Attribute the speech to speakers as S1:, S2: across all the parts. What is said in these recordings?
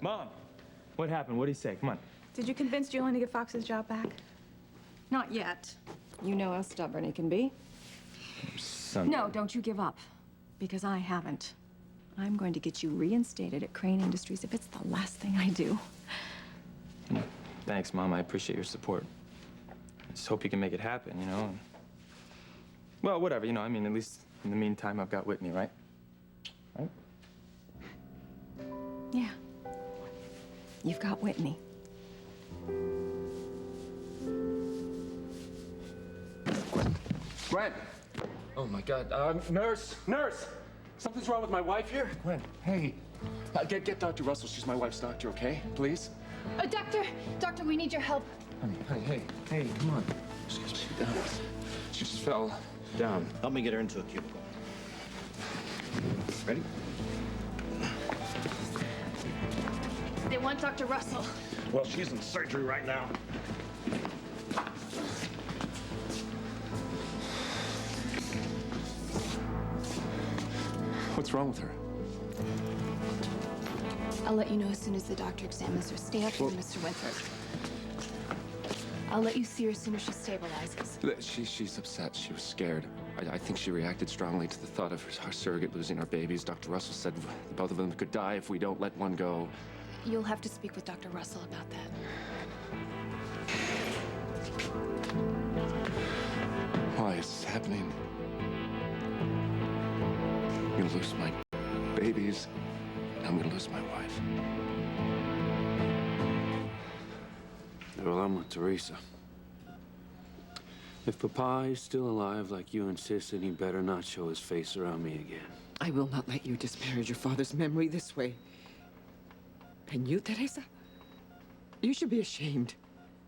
S1: Mom, what happened? What did he say? Come on.
S2: Did you convince Julian to give Fox his job back?
S3: Not yet. You know how stubborn he can be.
S1: Son.
S3: No, don't you give up. Because I haven't. I'm going to get you reinstated at Crane Industries if it's the last thing I do.
S1: Thanks, Mom. I appreciate your support. I just hope you can make it happen, you know? Well, whatever, you know, I mean, at least in the meantime, I've got Whitney, right? Right?
S3: Yeah. You've got Whitney.
S4: Gwen! Oh, my God. Nurse! Nurse! Something's wrong with my wife here? Gwen, hey. Get Dr. Russell. She's my wife's doctor, okay? Please?
S5: Doctor, we need your help.
S4: Honey, hey, come on. Excuse me. She just fell down.
S6: Help me get her into a cubicle. Ready?
S5: They want Dr. Russell.
S6: Well, she's in surgery right now.
S4: What's wrong with her?
S5: I'll let you know as soon as the doctor examines her. Stay up here, Mr. Winthrop. I'll let you see her as soon as she stabilizes.
S4: She's upset. She was scared. I think she reacted strongly to the thought of our surrogate losing our babies. Dr. Russell said both of them could die if we don't let one go.
S5: You'll have to speak with Dr. Russell about that.
S4: Why is this happening? I'm gonna lose my babies. I'm gonna lose my wife.
S7: Well, I'm with Teresa. If Papa is still alive like you insist, then he better not show his face around me again.
S8: I will not let you disparage your father's memory this way. And you, Teresa? You should be ashamed.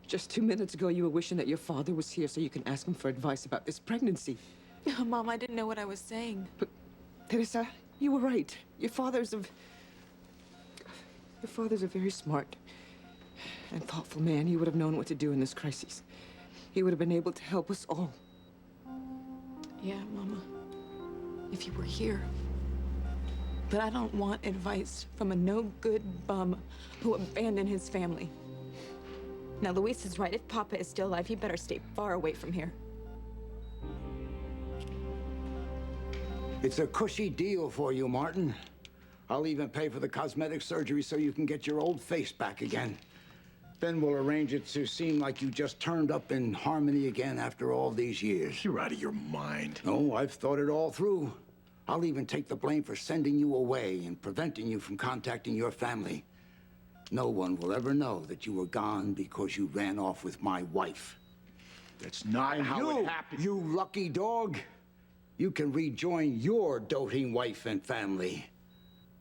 S8: Just 2 minutes ago, you were wishing that your father was here so you can ask him for advice about this pregnancy.
S2: Oh, Mom, I didn't know what I was saying.
S8: But, Teresa, you were right. Your father's a very smart and thoughtful man. He would have known what to do in this crisis. He would have been able to help us all.
S2: Yeah, Mama. If you were here. But I don't want advice from a no-good bum who abandoned his family. Now, Luis is right. If Papa is still alive, he better stay far away from here.
S9: It's a cushy deal for you, Martin. I'll even pay for the cosmetic surgery so you can get your old face back again. Then we'll arrange it to seem like you just turned up in Harmony again after all these years.
S6: You're out of your mind.
S9: No, I've thought it all through. I'll even take the blame for sending you away and preventing you from contacting your family. No one will ever know that you were gone because you ran off with my wife.
S6: That's not how it happened.
S9: You lucky dog. You can rejoin your doting wife and family.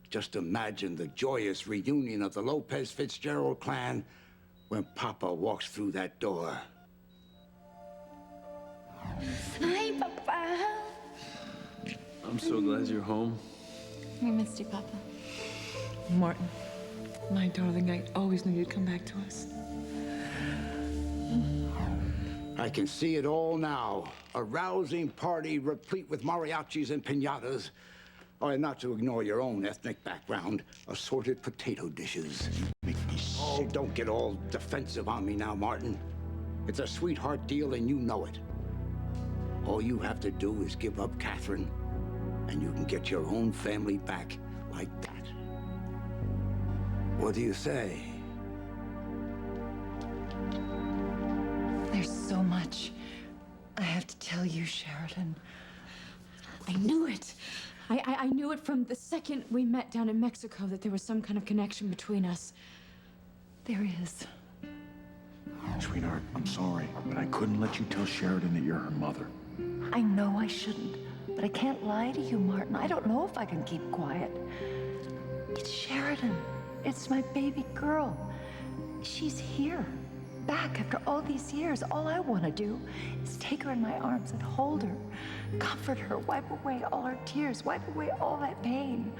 S9: Just imagine the joyous reunion of the Lopez Fitzgerald clan when Papa walks through that door.
S5: Hi, Papa.
S7: I'm so glad you're home.
S5: We missed you, Papa.
S8: Martin, my darling, I always knew you'd come back to us.
S9: I can see it all now. A rousing party replete with mariachis and piñatas. Oh, and not to ignore your own ethnic background, assorted potato dishes. Oh, don't get all defensive on me now, Martin. It's a sweetheart deal and you know it. All you have to do is give up Catherine, and you can get your own family back like that. What do you say?
S3: There's so much I have to tell you, Sheridan.
S5: I knew it. I knew it from the second we met down in Mexico that there was some kind of connection between us.
S3: There is.
S6: Sweetheart, I'm sorry, but I couldn't let you tell Sheridan that you're her mother.
S3: I know I shouldn't, but I can't lie to you, Martin. I don't know if I can keep quiet. It's Sheridan. It's my baby girl. She's here, back after all these years. All I want to do is take her in my arms and hold her, comfort her, wipe away all her tears, wipe away all that pain.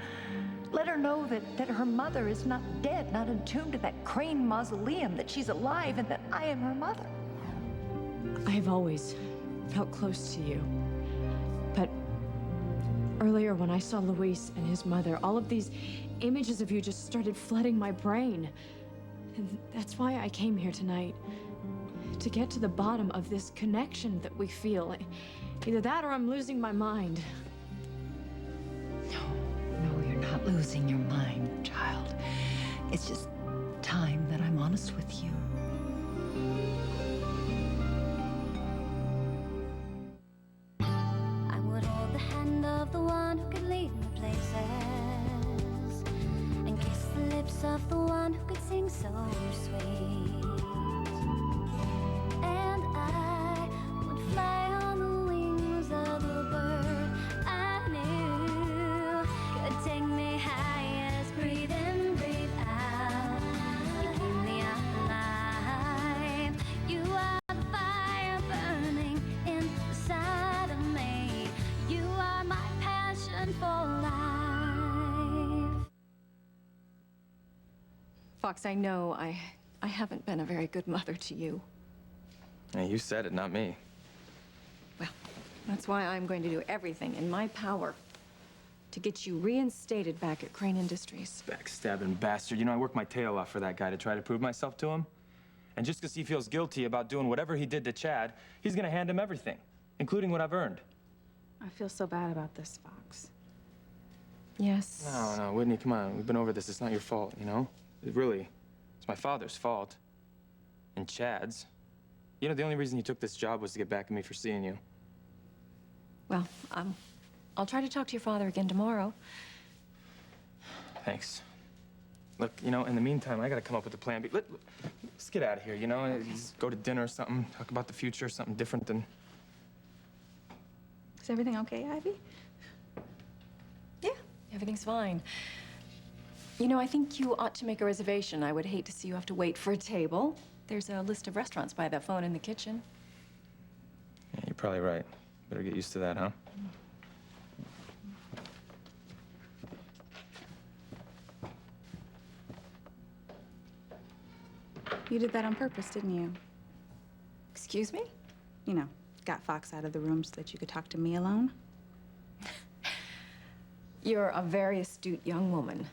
S3: Let her know that her mother is not dead, not entombed in that Crane mausoleum, that she's alive and that I am her mother.
S5: I have always felt close to you. But
S10: Earlier, when I saw Luis and his mother, all of these images of you just started flooding my brain. And that's why I came here tonight. To get to the bottom of this connection that we feel. Either that or I'm losing my mind.
S3: No, you're not losing your mind, child. It's just time that I'm honest with you.
S11: I would hold the hand of the one who could lead me places, and kiss the lips of the one who could sing so sweet. And I would fly on the wings of a bird I knew could take me high as breathe in, breathe out. You keep me alive. You are the fire burning inside of me. You are my passion for life.
S10: Fox, I know I haven't been a very good mother to you.
S1: Hey, you said it, not me.
S10: Well, that's why I'm going to do everything in my power to get you reinstated back at Crane Industries.
S1: Backstabbing bastard. You know, I worked my tail off for that guy to try to prove myself to him. And just because he feels guilty about doing whatever he did to Chad, he's gonna hand him everything, including what I've earned.
S10: I feel so bad about this, Fox. Yes.
S1: No, Whitney, come on. We've been over this. It's not your fault, you know? It's my father's fault. And Chad's. You know, the only reason you took this job was to get back at me for seeing you.
S10: Well, I'll try to talk to your father again tomorrow.
S1: Thanks. Look, you know, in the meantime, I gotta come up with a plan B. Let's get out of here, you know? Just go to dinner or something, talk about the future, something different than...
S2: Is everything okay, Ivy?
S10: Yeah, everything's fine. You know, I think you ought to make a reservation. I would hate to see you have to wait for a table. There's a list of restaurants by that phone in the kitchen.
S1: Yeah, you're probably right. Better get used to that, huh?
S12: You did that on purpose, didn't you?
S10: Excuse me?
S12: You know, got Fox out of the room so that you could talk to me alone?
S10: You're a very astute young woman.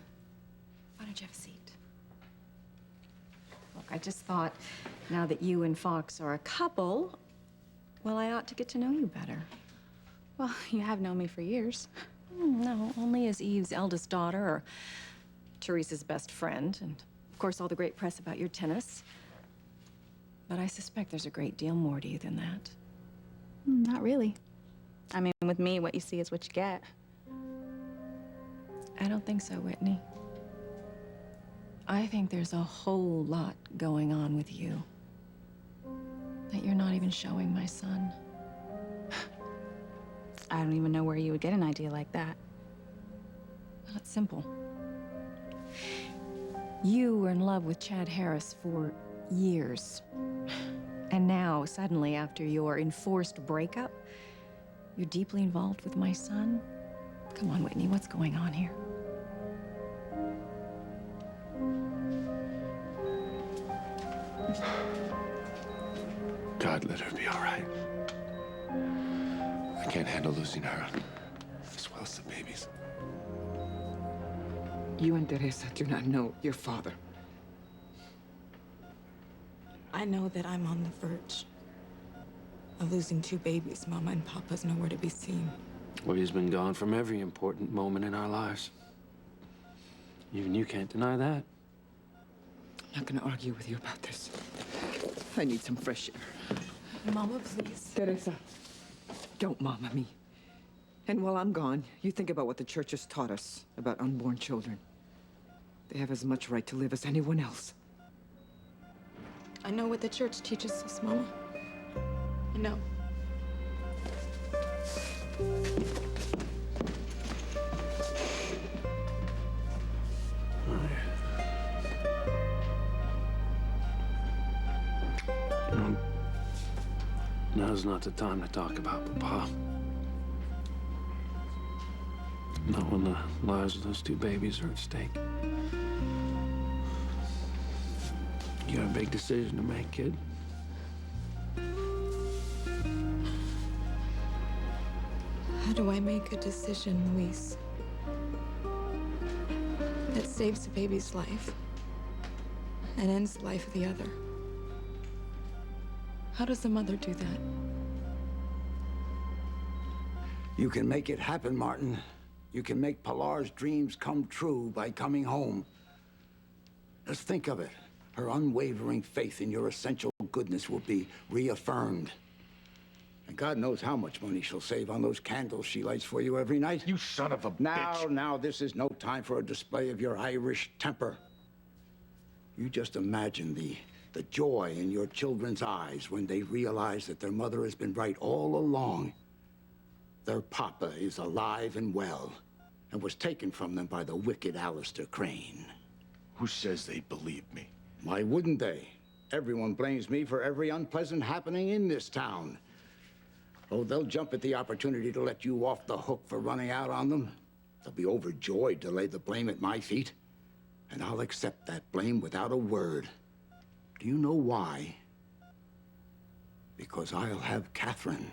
S10: Why don't you have a seat? Look, I just thought, now that you and Fox are a couple, well, I ought to get to know you better.
S12: Well, you have known me for years.
S10: No, only as Eve's eldest daughter or Teresa's best friend, and of course all the great press about your tennis. But I suspect there's a great deal more to you than that.
S12: Not really. I mean, with me, what you see is what you get.
S10: I don't think so, Whitney. I think there's a whole lot going on with you that you're not even showing my son.
S12: I don't even know where you would get an idea like that.
S10: Well, it's simple. You were in love with Chad Harris for years. And now, suddenly, after your enforced breakup, you're deeply involved with my son? Come on, Whitney, what's going on here?
S4: God, let her be all right. I can't handle losing her, as well as the babies.
S8: You and Teresa do not know your father.
S2: I know that I'm on the verge of losing 2 babies. Mama and Papa's nowhere to be seen.
S7: Well, he's been gone from every important moment in our lives. Even you can't deny that.
S8: I'm not gonna argue with you about this. I need some fresh air.
S2: Mama, please.
S8: Teresa, don't mama me. And while I'm gone, you think about what the church has taught us about unborn children. They have as much right to live as anyone else.
S2: I know what the church teaches us, Mama. I know.
S7: Now's not the time to talk about Papa. Not when the lives of those 2 babies are at stake. You got a big decision to make, kid.
S2: I How do I make a decision, Luis, that saves a baby's life and ends the life of the other? How does a mother do that?
S9: You can make it happen, Martin. You can make Pilar's dreams come true by coming home. Just think of it. Her unwavering faith in your essential goodness will be reaffirmed. And God knows how much money she'll save on those candles she lights for you every night.
S6: You son of a bitch.
S9: Now, this is no time for a display of your Irish temper. You just imagine the joy in your children's eyes when they realize that their mother has been right all along. Their papa is alive and well, and was taken from them by the wicked Alistair Crane.
S6: Who says they believe me?
S9: Why wouldn't they? Everyone blames me for every unpleasant happening in this town. Oh, they'll jump at the opportunity to let you off the hook for running out on them. They'll be overjoyed to lay the blame at my feet. And I'll accept that blame without a word. Do you know why? Because I'll have Catherine.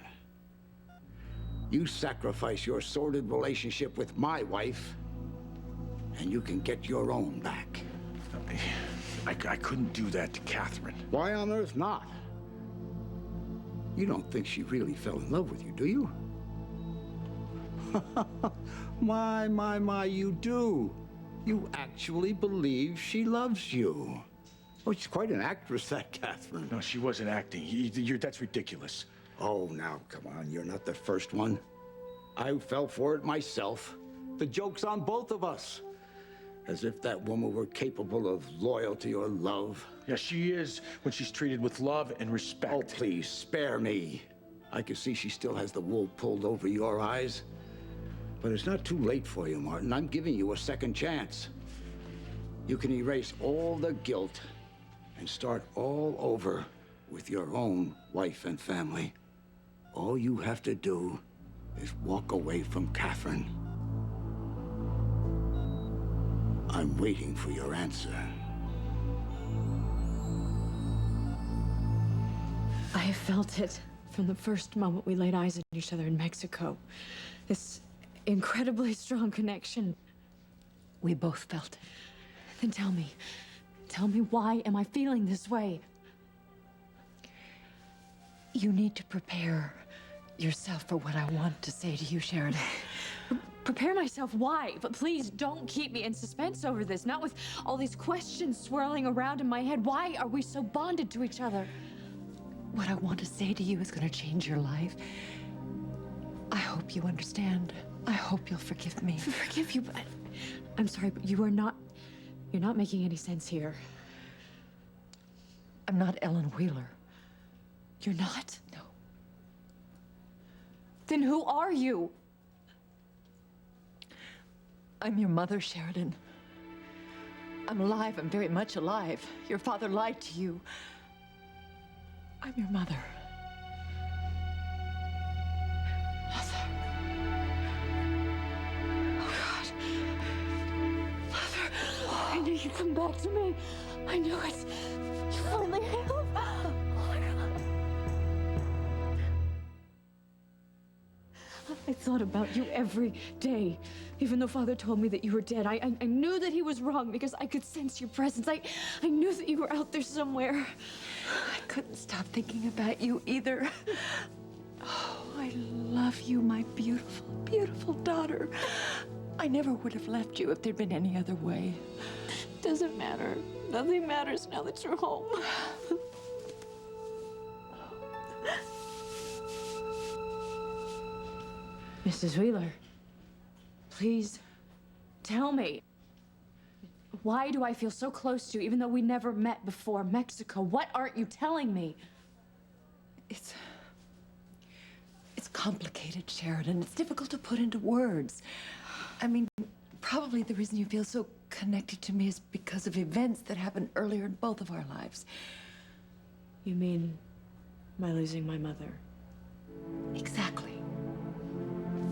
S9: You sacrifice your sordid relationship with my wife, and you can get your own back.
S6: I couldn't do that to Catherine.
S9: Why on earth not? You don't think she really fell in love with you, do you? My, you do. You actually believe she loves you. Oh, she's quite an actress, that Catherine.
S6: No, she wasn't acting. That's ridiculous.
S9: Oh, now, come on. You're not the first one. I fell for it myself. The joke's on both of us. As if that woman were capable of loyalty or love.
S6: Yeah, she is when she's treated with love and respect.
S9: Oh, please, spare me. I can see she still has the wool pulled over your eyes. But it's not too late for you, Martin. I'm giving you a second chance. You can erase all the guilt and start all over with your own wife and family. All you have to do is walk away from Catherine. I'm waiting for your answer.
S10: I have felt it from the first moment we laid eyes on each other in Mexico. This incredibly strong connection.
S3: We both felt it.
S10: Then tell me why am I feeling this way?
S3: You need to prepare yourself for what I want to say to you, Sheridan.
S10: Prepare myself, why? But please don't keep me in suspense over this, not with all these questions swirling around in my head. Why are we so bonded to each other?
S3: What I want to say to you is going to change your life. I hope you understand. I hope you'll forgive me.
S10: Forgive you, but I'm sorry, but you're not making any sense here.
S3: I'm not Ellen Wheeler.
S10: You're not?
S3: No.
S10: Then who are you?
S3: I'm your mother, Sheridan. I'm alive. I'm very much alive. Your father lied to you. I'm your mother.
S10: Mother. Oh, God. Mother, I knew you'd come back to me. I knew it. You finally have. Oh, my God. I thought about you every day. Even though Father told me that you were dead, I knew that he was wrong because I could sense your presence. I knew that you were out there somewhere.
S3: I couldn't stop thinking about you either. Oh, I love you, my beautiful, beautiful daughter. I never would have left you if there'd been any other way.
S10: Doesn't matter. Nothing matters now that you're home. Mrs. Wheeler, please tell me. Why do I feel so close to you even though we never met before Mexico? What aren't you telling me?
S3: It's complicated, Sheridan. It's difficult to put into words. I mean, probably the reason you feel so connected to me is because of events that happened earlier in both of our lives.
S10: You mean my losing my mother?
S3: Exactly.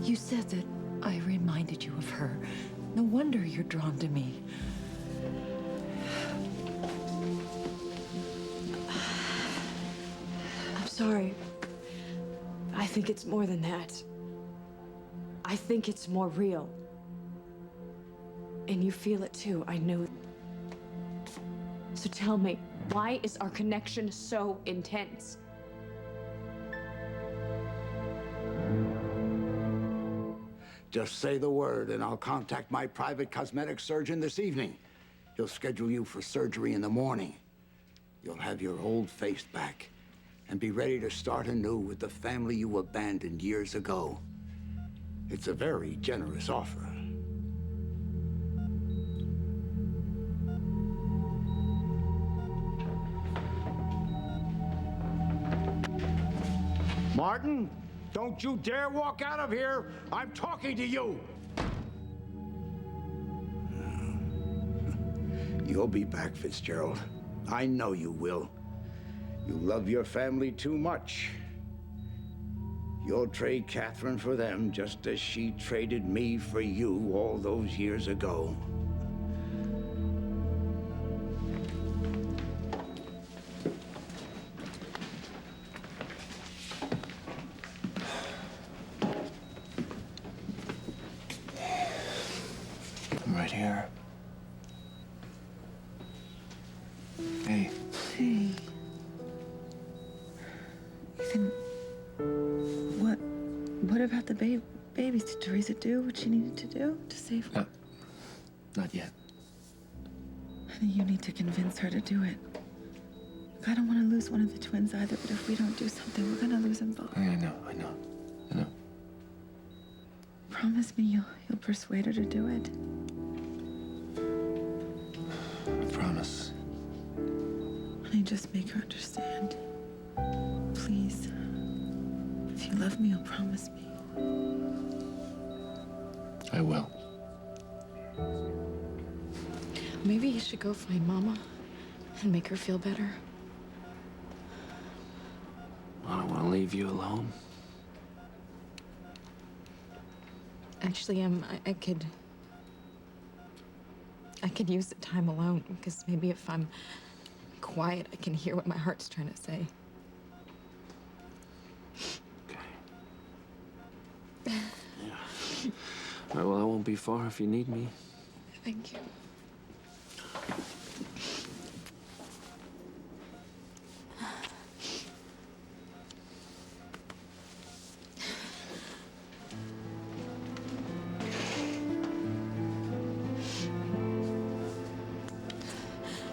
S3: You said that I reminded you of her. No wonder you're drawn to me.
S10: I'm sorry. I think it's more than that. I think it's more real. And you feel it too, I know. So tell me, why is our connection so intense?
S9: Just say the word, and I'll contact my private cosmetic surgeon this evening. He'll schedule you for surgery in the morning. You'll have your old face back and be ready to start anew with the family you abandoned years ago. It's a very generous offer. Martin, don't you dare walk out of here. I'm talking to you. You'll be back, Fitzgerald. I know you will. You love your family too much. You'll trade Catherine for them just as she traded me for you all those years ago.
S1: I'm right here. Hey.
S13: Hey. Ethan, what about the babies? Did Teresa do what she needed to do to save her?
S7: Not yet.
S13: I think you need to convince her to do it. I don't want to lose one of the twins either, but if we don't do something, we're gonna lose them both.
S7: I know.
S13: Promise me you'll persuade her to do it.
S7: I promise.
S13: Honey, just make her understand. Please. If you love me, you'll promise me.
S7: I will.
S2: Maybe you should go find Mama and make her feel better.
S7: I don't want to leave you alone.
S2: Actually, I could use the time alone, because maybe if I'm quiet, I can hear what my heart's trying to say.
S7: All right, well, I won't be far if you need me.
S2: Thank you.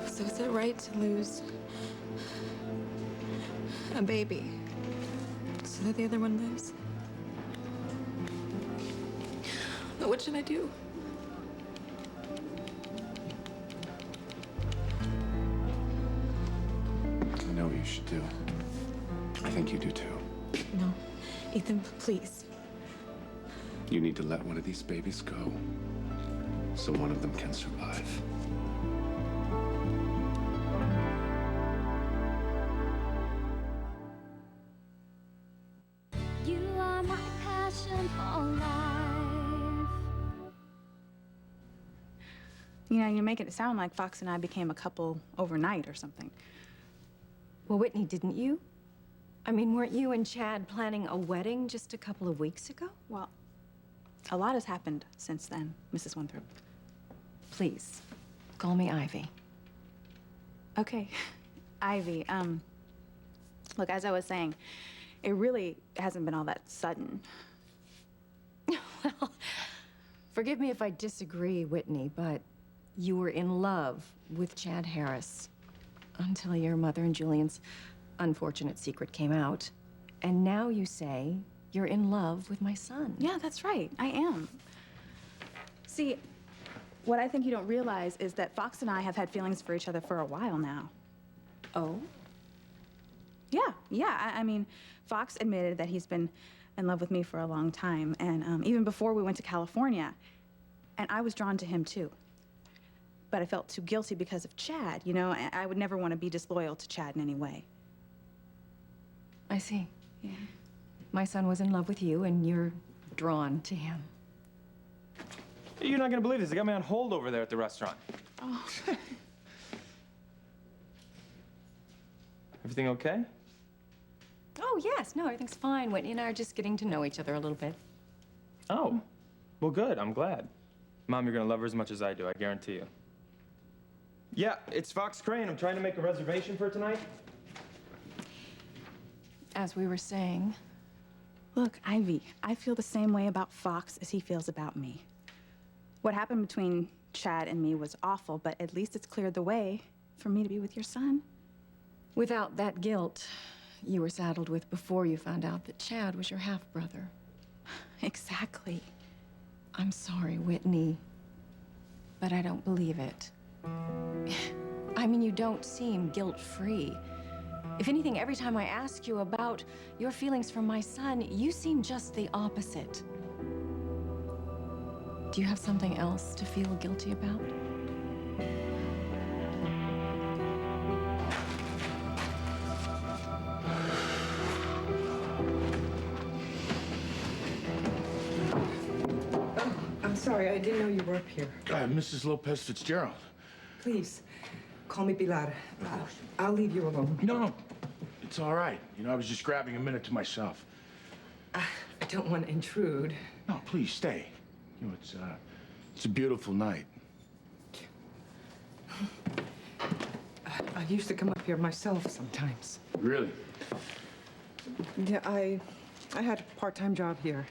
S2: So is it right to lose a baby so that the other one lives? But what should I do?
S7: I know what you should do. I think you do too.
S2: No. Ethan, please.
S7: You need to let one of these babies go so one of them can survive.
S11: You are my passion for life.
S12: You know, you're making it sound like Fox and I became a couple overnight or something.
S14: Well, Whitney, didn't you? I mean, weren't you and Chad planning a wedding just a couple of weeks ago?
S12: Well, a lot has happened since then, Mrs. Winthrop.
S14: Please, call me Ivy.
S12: Okay, Ivy, look, as I was saying, it really hasn't been all that sudden.
S14: Well, forgive me if I disagree, Whitney, but you were in love with Chad Harris until your mother and Julian's unfortunate secret came out. And now you say you're in love with my son.
S12: Yeah, that's right, I am. See, what I think you don't realize is that Fox and I have had feelings for each other for a while now.
S14: Oh?
S12: Yeah, I mean, Fox admitted that he's been in love with me for a long time, and even before we went to California, and I was drawn to him too. But I felt too guilty because of Chad, you know? I would never want to be disloyal to Chad in any way.
S14: I see.
S12: Yeah.
S14: My son was in love with you, and you're drawn to him.
S1: You're not gonna believe this. They got me on hold over there at the restaurant.
S12: Oh.
S1: Everything okay?
S14: Oh, yes. No, everything's fine. Whitney and I are just getting to know each other a little bit.
S1: Oh. Well, good. I'm glad. Mom, you're gonna love her as much as I do, I guarantee you. Yeah, it's Fox Crane. I'm trying to make a reservation for tonight.
S14: As we were saying,
S12: Look, Ivy, I feel the same way about Fox as he feels about me. What happened between Chad and me was awful, but at least it's cleared the way for me to be with your son.
S14: without that guilt you were saddled with before you found out that Chad was your half-brother.
S12: Exactly.
S14: I'm sorry, Whitney, but I don't believe it. I mean, you don't seem guilt-free. If anything, every time I ask you about your feelings for my son, you seem just the opposite. Do you have something else to feel guilty about?
S8: I'm sorry, I didn't know you were up here.
S6: Mrs. Lopez Fitzgerald.
S8: Please, call me Pilar. I'll leave you alone.
S6: No, it's all right. You know, I was just grabbing a minute to myself.
S8: I don't want to intrude.
S6: No, please stay. You know, it's a beautiful night.
S8: I used to come up here myself sometimes.
S6: Really?
S8: Yeah, I had a part-time job here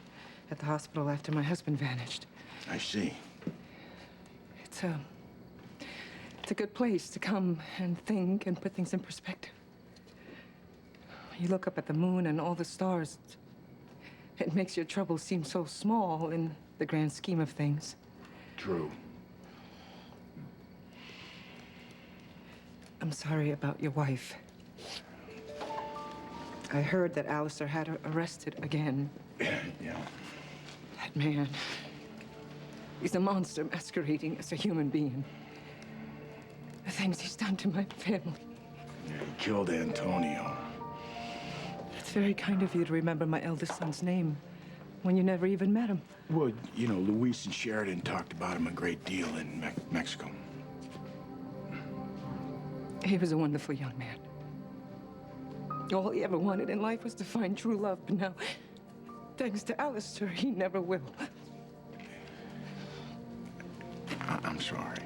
S8: at the hospital after my husband vanished.
S6: I see.
S8: It's a good place to come and think and put things in perspective. You look up at the moon and all the stars. It makes your troubles seem so small in the grand scheme of things.
S6: True.
S8: I'm sorry about your wife. I heard that Alistair had her arrested again.
S6: Yeah.
S8: That man. He's a monster masquerading as a human being. The things he's done to my family.
S6: Yeah, he killed Antonio.
S8: It's very kind of you to remember my eldest son's name when you never even met him.
S6: Well, you know, Luis and Sheridan talked about him a great deal in Mexico.
S8: He was a wonderful young man. All he ever wanted in life was to find true love, but now, thanks to Alistair, he never will.
S6: I'm sorry.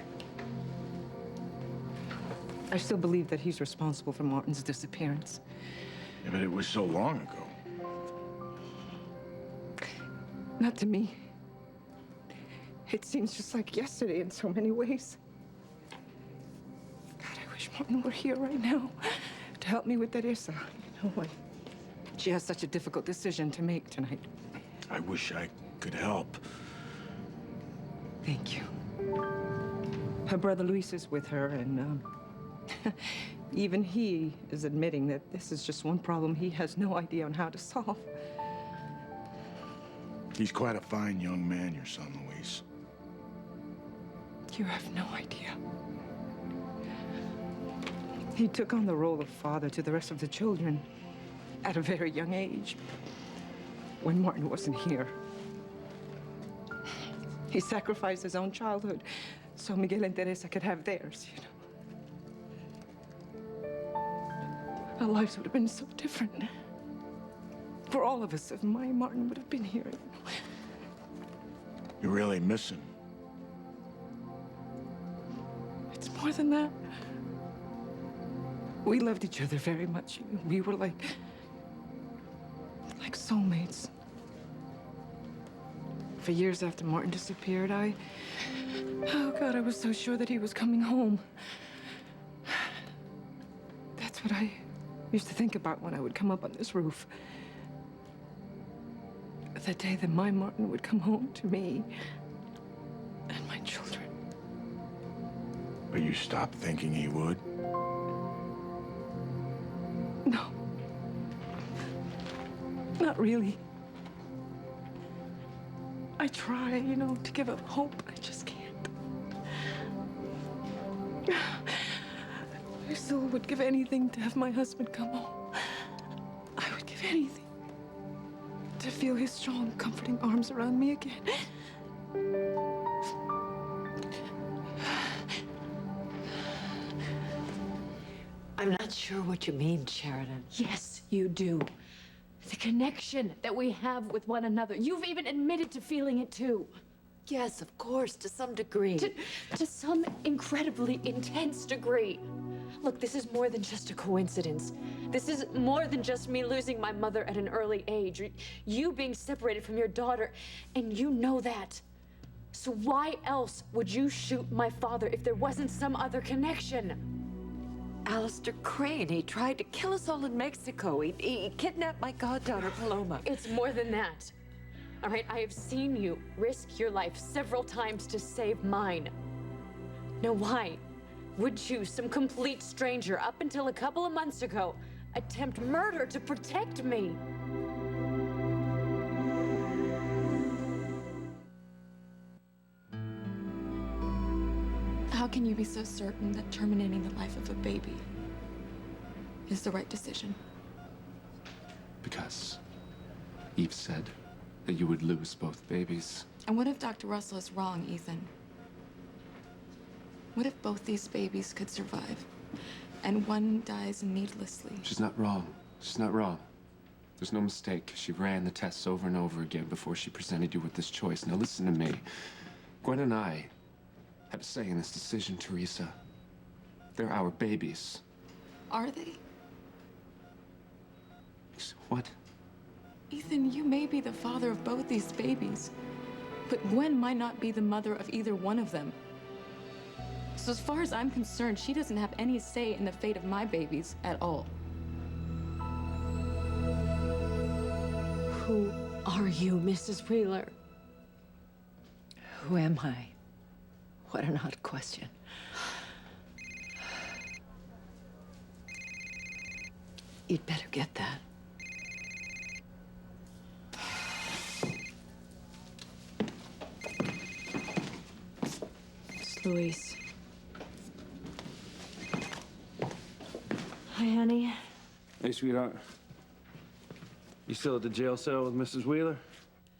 S8: I still believe that he's responsible for Martin's disappearance.
S6: Yeah, but it was so long ago.
S8: Not to me. It seems just like yesterday in so many ways. God, I wish Martin were here right now to help me with Teresa. You know what? She has such a difficult decision to make tonight.
S6: I wish I could help.
S8: Thank you. Her brother Luis is with her, and even he is admitting that this is just one problem he has no idea on how to solve.
S6: He's quite a fine young man, your son, Luis.
S8: You have no idea. He took on the role of father to the rest of the children at a very young age, when Martin wasn't here. He sacrificed his own childhood so Miguel and Teresa could have theirs, you know. Our lives would have been so different for all of us if my Martin would have been here. You know.
S6: You really miss him.
S8: It's more than that. We loved each other very much. We were like soulmates. For years after Martin disappeared, oh God, I was so sure that he was coming home. That's what I used to think about when I would come up on this roof. The day that my Martin would come home to me and my children.
S6: But you stopped thinking he would?
S8: No. Not really. I try, you know, to give up hope. I just can't. I still would give anything to have my husband come home. I would give anything to feel his strong, comforting arms around me again.
S15: I'm not sure what you mean, Sheridan.
S10: Yes, you do. The connection that we have with one another. You've even admitted to feeling it too.
S15: Yes, of course, to some degree.
S10: To some incredibly intense degree. Look, this is more than just a coincidence. This is more than just me losing my mother at an early age, or you being separated from your daughter, and you know that. So why else would you shoot my father if there wasn't some other connection?
S15: Alistair Crane, he tried to kill us all in Mexico. He kidnapped my goddaughter, Paloma.
S10: It's more than that. All right, I have seen you risk your life several times to save mine. Now why would you, some complete stranger, up until a couple of months ago, attempt murder to protect me?
S2: How can you be so certain that terminating the life of a baby is the right decision?
S4: Because Eve said that you would lose both babies.
S2: And what if Dr. Russell is wrong, Ethan? What if both these babies could survive, and one dies needlessly?
S4: She's not wrong. She's not wrong. There's no mistake. She ran the tests over and over again before she presented you with this choice. Now listen to me. Gwen and I have a say in this decision, Teresa. They're our babies.
S2: Are they?
S4: What?
S2: Ethan, you may be the father of both these babies, but Gwen might not be the mother of either one of them. So as far as I'm concerned, she doesn't have any say in the fate of my babies at all.
S15: Who are you, Mrs. Wheeler? Who am I? What an odd question. You'd better get that.
S10: It's Luis. Hi, honey.
S7: Hey, sweetheart. You still at the jail cell with Mrs. Wheeler?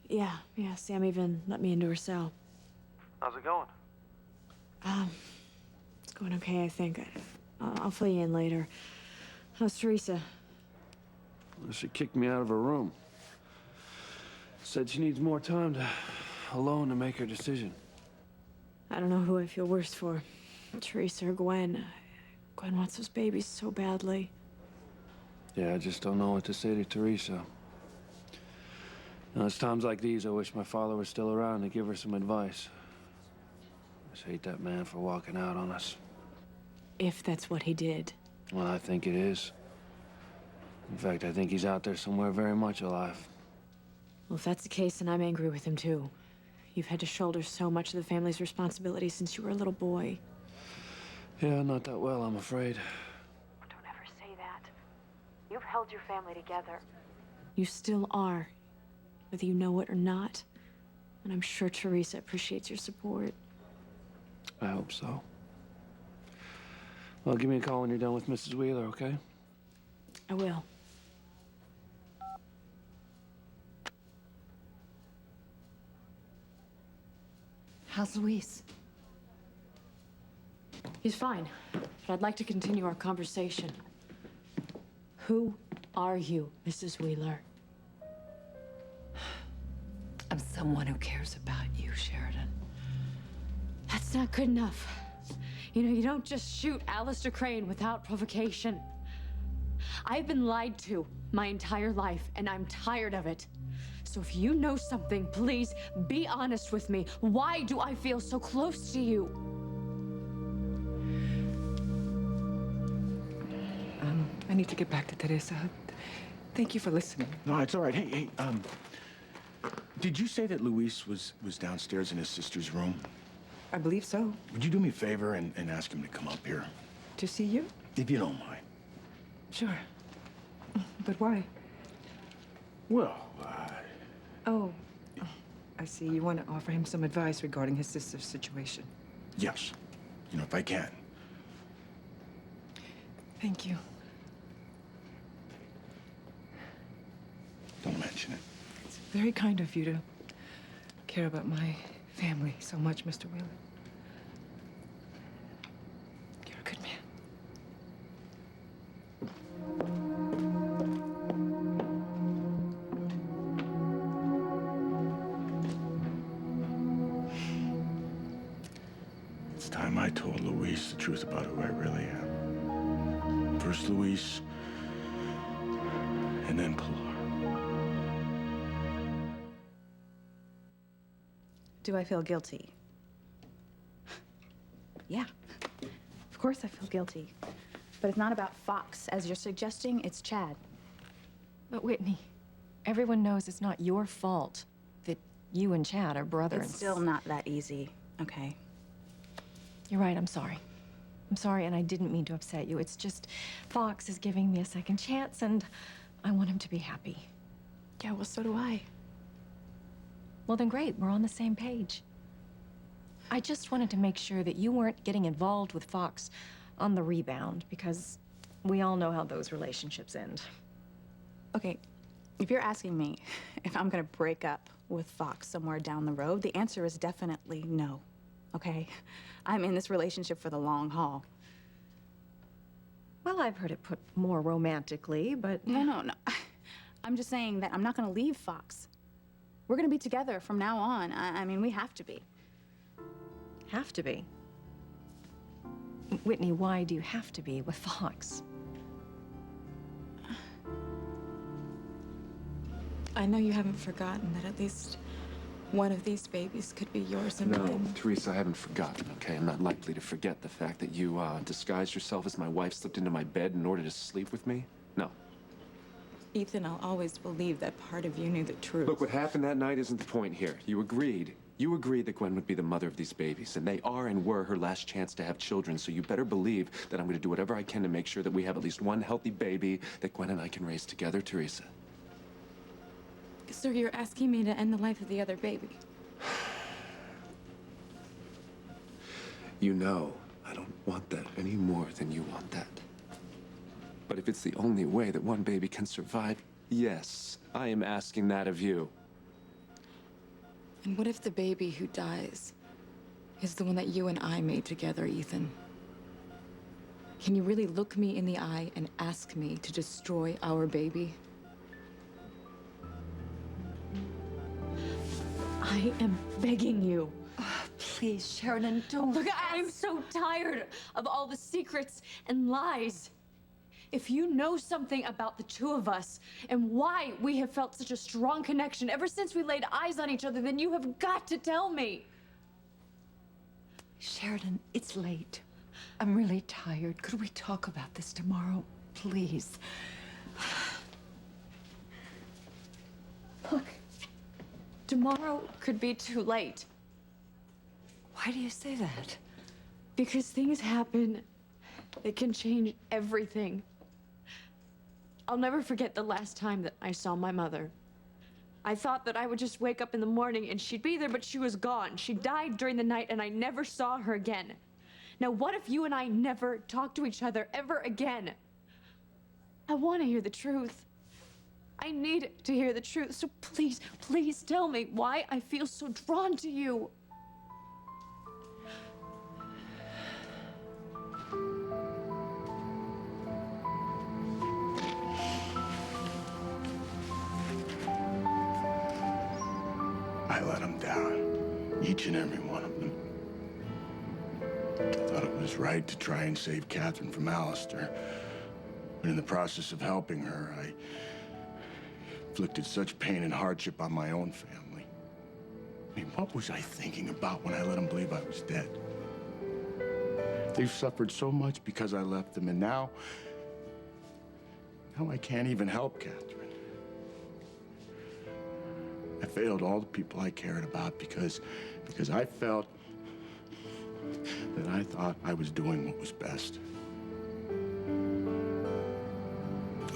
S10: Yeah, Sam even let me into her cell.
S7: How's it going?
S10: It's going okay, I think. I'll fill you in later. How's Teresa?
S7: Well, she kicked me out of her room. Said she needs more time alone to make her decision.
S10: I don't know who I feel worse for, Teresa or Gwen. Gwen wants those babies so badly.
S7: Yeah, I just don't know what to say to Teresa. You know, it's times like these I wish my father was still around to give her some advice. I just hate that man for walking out on us.
S10: If that's what he did.
S7: Well, I think it is. In fact, I think he's out there somewhere very much alive.
S10: Well, if that's the case, then I'm angry with him too. You've had to shoulder so much of the family's responsibility since you were a little boy.
S7: Yeah, not that well, I'm afraid.
S10: Don't ever say that. You've held your family together. You still are, whether you know it or not. And I'm sure Teresa appreciates your support.
S7: I hope so. Well, give me a call when you're done with Mrs. Wheeler, okay?
S10: I will.
S15: How's Luis?
S10: He's fine, but I'd like to continue our conversation. Who are you, Mrs. Wheeler?
S15: I'm someone who cares about you, Sheridan.
S10: That's not good enough. You know, you don't just shoot Alistair Crane without provocation. I've been lied to my entire life, and I'm tired of it. So if you know something, please be honest with me. Why do I feel so close to you?
S8: I need to get back to Teresa. Thank you for listening.
S6: No, it's all right. Hey, did you say that Luis was downstairs in his sister's room?
S8: I believe so.
S6: Would you do me a favor and ask him to come up here?
S8: To see you?
S6: If you don't mind.
S8: Sure. But why?
S6: Well,
S8: Oh, I see. You want to offer him some advice regarding his sister's situation.
S6: yes. You know, if I can.
S8: Thank you.
S6: Don't mention it.
S8: It's very kind of you to care about my family so much, Mr. Wheeler. You're a good man.
S6: I told Luis the truth about who I really am. First Luis, and then Pilar.
S12: Do I feel guilty? Yeah. Of course I feel guilty. But it's not about Fox, as you're suggesting, it's Chad.
S14: But Whitney, everyone knows it's not your fault that you and Chad are brother
S12: It's still not that easy, okay?
S14: You're right, I'm sorry. I'm sorry, and I didn't mean to upset you. It's just Fox is giving me a second chance, and I want him to be happy.
S2: Yeah, well, so do I.
S14: Well, then great, we're on the same page. I just wanted to make sure that you weren't getting involved with Fox on the rebound, because we all know how those relationships end.
S12: Okay, if you're asking me if I'm gonna break up with Fox somewhere down the road, the answer is definitely no, okay? I'm in this relationship for the long haul.
S14: Well, I've heard it put more romantically, but...
S12: No. I'm just saying that I'm not gonna leave Fox. We're gonna be together from now on. I mean, we have to be.
S14: Have to be? Whitney, why do you have to be with Fox?
S2: I know you haven't forgotten that at least one of these babies could be yours and
S4: No,
S2: mine.
S4: Teresa, I haven't forgotten, okay? I'm not likely to forget the fact that you, disguised yourself as my wife, slipped into my bed in order to sleep with me. No.
S2: Ethan, I'll always believe that part of you knew the truth.
S4: Look, what happened that night isn't the point here. You agreed that Gwen would be the mother of these babies, and they are and were her last chance to have children, so you better believe that I'm going to do whatever I can to make sure that we have at least one healthy baby that Gwen and I can raise together, Teresa.
S2: So you're asking me to end the life of the other baby?
S4: You know I don't want that any more than you want that. But if it's the only way that one baby can survive, yes, I am asking that of you.
S2: And what if the baby who dies is the one that you and I made together, Ethan? Can you really look me in the eye and ask me to destroy our baby? I am begging you.
S15: Please, Sheridan, don't.
S10: Look, I'm so tired of all the secrets and lies. If you know something about the two of us and why we have felt such a strong connection ever since we laid eyes on each other, then you have got to tell me.
S15: Sheridan, it's late. I'm really tired. Could we talk about this tomorrow, please?
S10: Look, tomorrow could be too late.
S15: Why do you say that?
S10: Because things happen that can change everything. I'll never forget the last time that I saw my mother. I thought that I would just wake up in the morning and she'd be there, but she was gone. She died during the night and I never saw her again. Now, what if you and I never talk to each other ever again? I want to hear the truth. I need to hear the truth. So please, please tell me why I feel so drawn to you.
S6: I let them down, each and every one of them. I thought it was right to try and save Catherine from Alistair. But in the process of helping her, I inflicted such pain and hardship on my own family. I mean, what was I thinking about when I let them believe I was dead? They've suffered so much because I left them, and now I can't even help Catherine. I failed all the people I cared about because I felt that I thought I was doing what was best.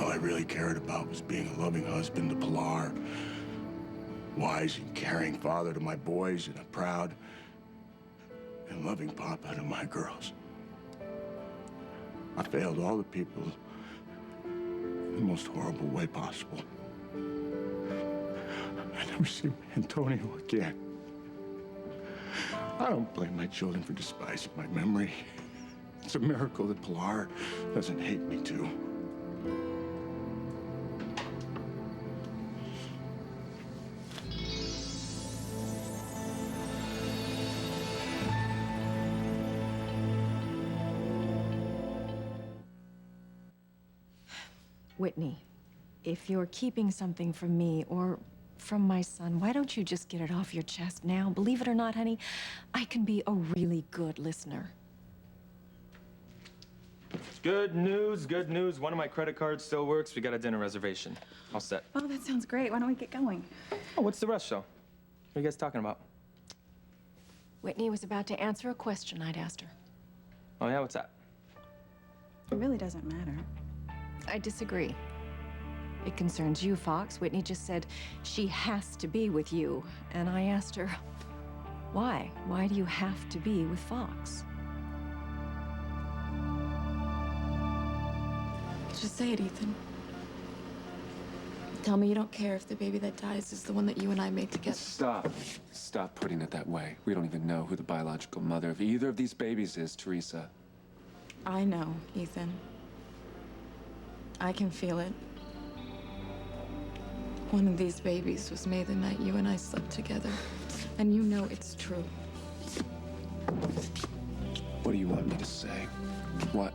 S6: All I really cared about was being a loving husband to Pilar, wise and caring father to my boys, and a proud and loving papa to my girls. I failed all the people in the most horrible way possible. I never see Antonio again. I don't blame my children for despising my memory. It's a miracle that Pilar doesn't hate me too.
S14: Whitney, if you're keeping something from me or from my son, why don't you just get it off your chest now? Believe it or not, honey, I can be a really good listener.
S1: Good news, good news. One of my credit cards still works. We got a dinner reservation. All set.
S12: Oh, that sounds great. Why don't we get going?
S1: Oh, what's the rush, though? What are you guys talking about?
S14: Whitney was about to answer a question I'd asked her.
S1: Oh, yeah? What's that?
S12: It really doesn't matter.
S14: I disagree. It concerns you, Fox. Whitney just said she has to be with you. And I asked her, why? Why do you have to be with Fox?
S2: Just say it, Ethan. Tell me you don't care if the baby that dies is the one that you and I made together.
S4: Stop. Stop putting it that way. We don't even know who the biological mother of either of these babies is, Teresa.
S2: I know, Ethan. I can feel it. One of these babies was made the night you and I slept together. And you know it's true.
S4: What do you want me to say? What?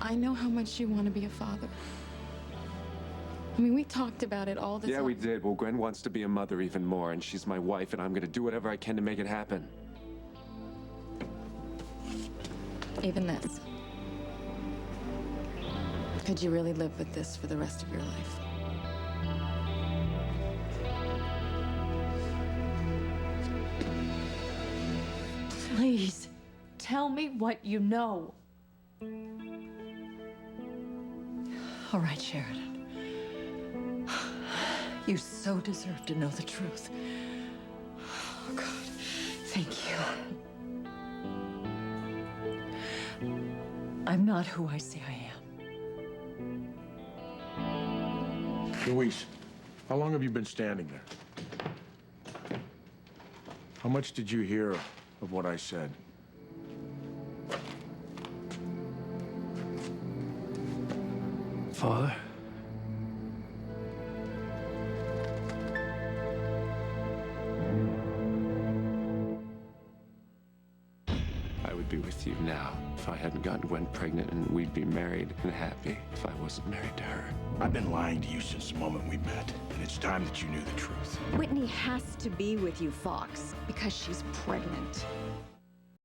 S2: I know how much you want to be a father. I mean, we talked about it all the time.
S4: Yeah, we did. Well, Gwen wants to be a mother even more, and she's my wife, and I'm gonna do whatever I can to make it happen.
S2: Even this. Could you really live with this for the rest of your life?
S10: Please, tell me what you know.
S15: All right, Sheridan. You so deserve to know the truth. Oh, God. Thank you. I'm not who I say I am.
S6: Luis, how long have you been standing there? How much did you hear of what I said?
S7: Father?
S4: I would be with you now if I hadn't gotten Gwen pregnant, and we'd be married and happy if I wasn't married to her.
S6: I've been lying to you since the moment we met, and it's time that you knew the truth.
S14: Whitney has to be with you, Fox, because she's pregnant.